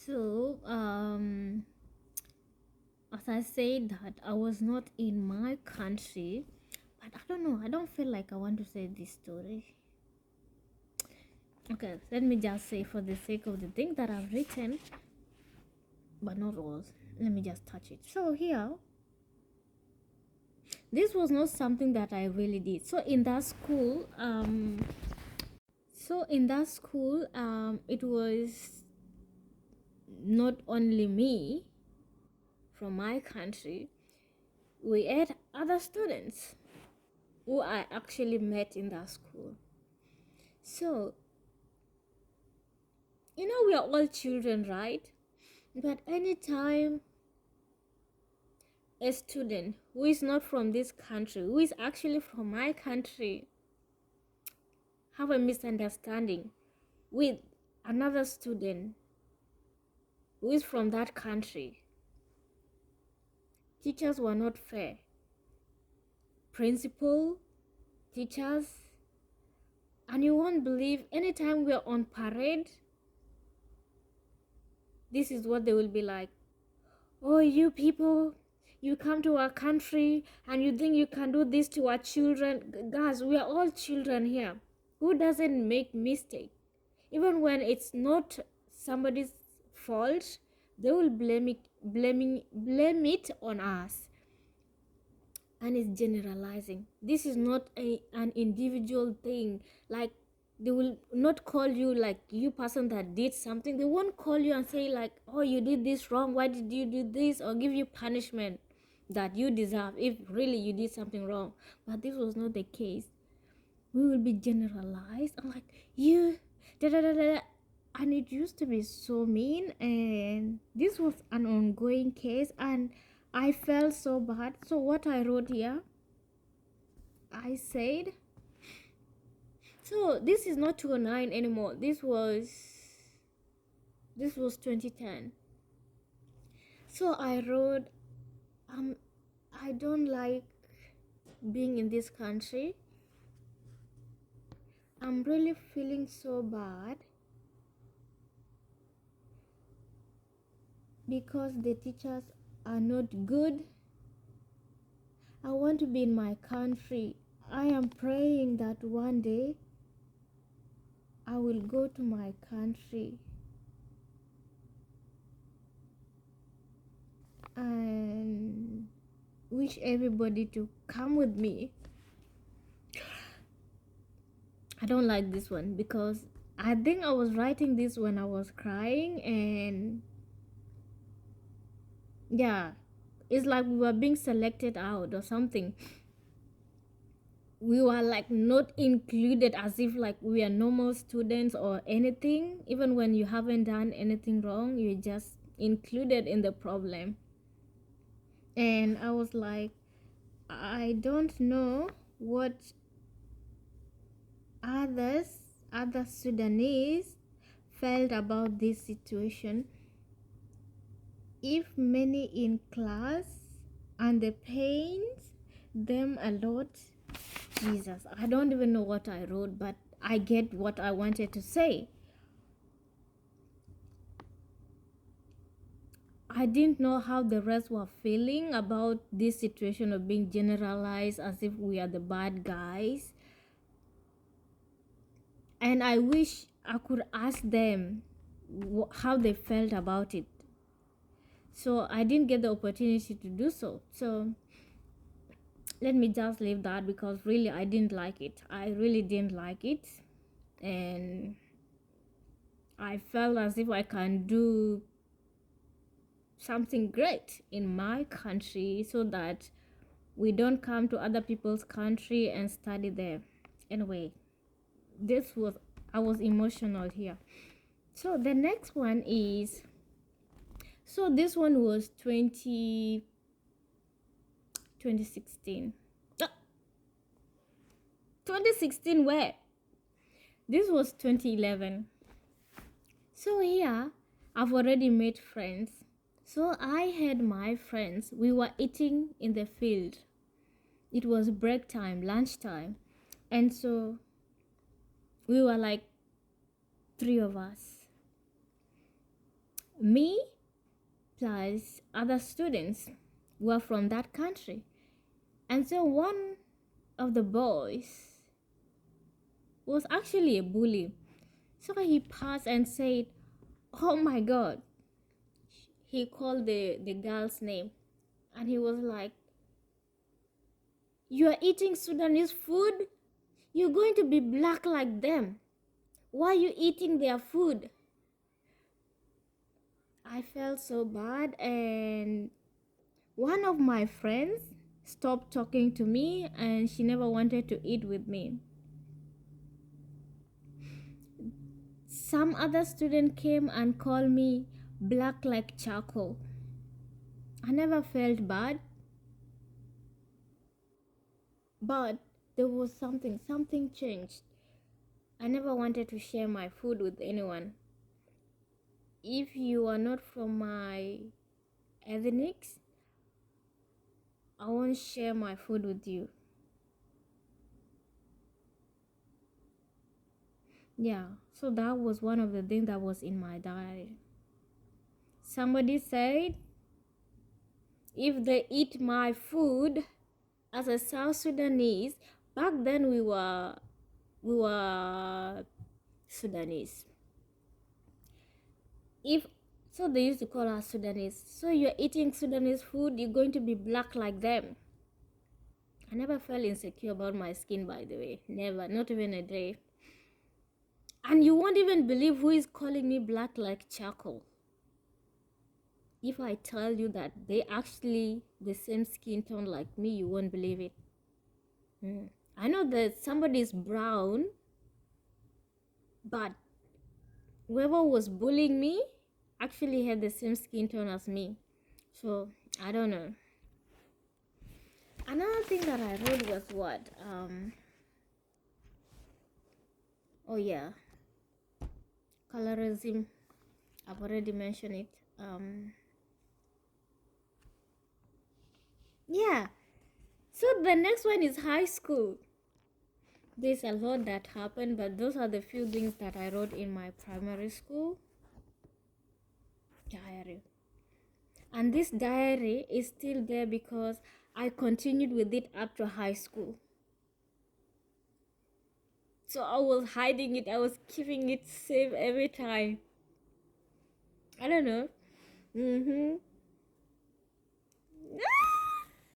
So, as I said that I was not in my country, but I don't know. I don't feel like I want to say this story. Okay, let me just say for the sake of the thing that I've written, but not all. Let me just touch it. So here, this was not something that I really did. It was not only me from my country. We had other students who I actually met in that school. So, we are all children, right? But anytime a student who is not from this country, who is actually from my country, have a misunderstanding with another student who is from that country, teachers were not fair. Principal, teachers, and you won't believe, anytime we're on parade, this is what they will be like. Oh, you people, you come to our country and you think you can do this to our children. Guys, we are all children here. Who doesn't make mistake? Even when it's not somebody's fault, they will blame it on us. And it's generalizing. This is not an individual thing. Like, they will not call you like you person that did something. They won't call you and say like, oh, you did this wrong, why did you do this, or give you punishment that you deserve if really you did something wrong. But this was not the case. We will be generalized and like, you da da da da, and it used to be so mean. And this was an ongoing case, and I felt so bad. So what I wrote here, I said, so this is not 2009 anymore. This was 2010. So I wrote, I don't like being in this country. I'm really feeling so bad because the teachers are not good. I want to be in my country. I am praying that one day I will go to my country and wish everybody to come with me. I don't like this one because I think I was writing this when I was crying, and yeah, it's like we were being selected out or something. We were like not included, as if like we are normal students or anything. Even when you haven't done anything wrong, you're just included in the problem. And I was like, I don't know what other Sudanese felt about this situation. If many in class and the pains them a lot. Jesus, I don't even know what I wrote, but I get what I wanted to say. I didn't know how the rest were feeling about this situation of being generalized as if we are the bad guys. And I wish I could ask them how they felt about it. So I didn't get the opportunity to do so. So let me just leave that, because really I didn't like it. I really didn't like it. And I felt as if I can do something great in my country so that we don't come to other people's country and study there. Anyway, I was emotional here. So the next one is, so this one was 2016. 2016 where? This was 2011. So here, I've already made friends. So I had my friends. We were eating in the field. It was break time, lunchtime. And so we were like 3 of us. Me plus other students were from that country. And so one of the boys was actually a bully. So he passed and said, "Oh my God." He called the girl's name and he was like, "You are eating Sudanese food? You're going to be black like them. Why are you eating their food?" I felt so bad, and one of my friends stopped talking to me and she never wanted to eat with me. Some other student came and called me black like charcoal. I never felt bad, but there was something changed. I never wanted to share my food with anyone. If you are not from my ethnics, I won't share my food with you. Yeah, so that was one of the things that was in my diary. Somebody said, if they eat my food as a South Sudanese, back then we were Sudanese. If so, they used to call us Sudanese. So you're eating Sudanese food, you're going to be black like them. I never felt insecure about my skin, by the way. Never, not even a day. And you won't even believe who is calling me black like charcoal. If I tell you that they actually the same skin tone like me, you won't believe it. I know that somebody is brown, but whoever was bullying me actually had the same skin tone as me. So I don't know. Another thing that I wrote was what? Oh yeah, colorism. I've already mentioned it. Yeah. So the next one is high school. There's a lot that happened, but those are the few things that I wrote in my primary school diary. And this diary is still there because I continued with it after high school. So I was hiding it, I was keeping it safe every time. I don't know.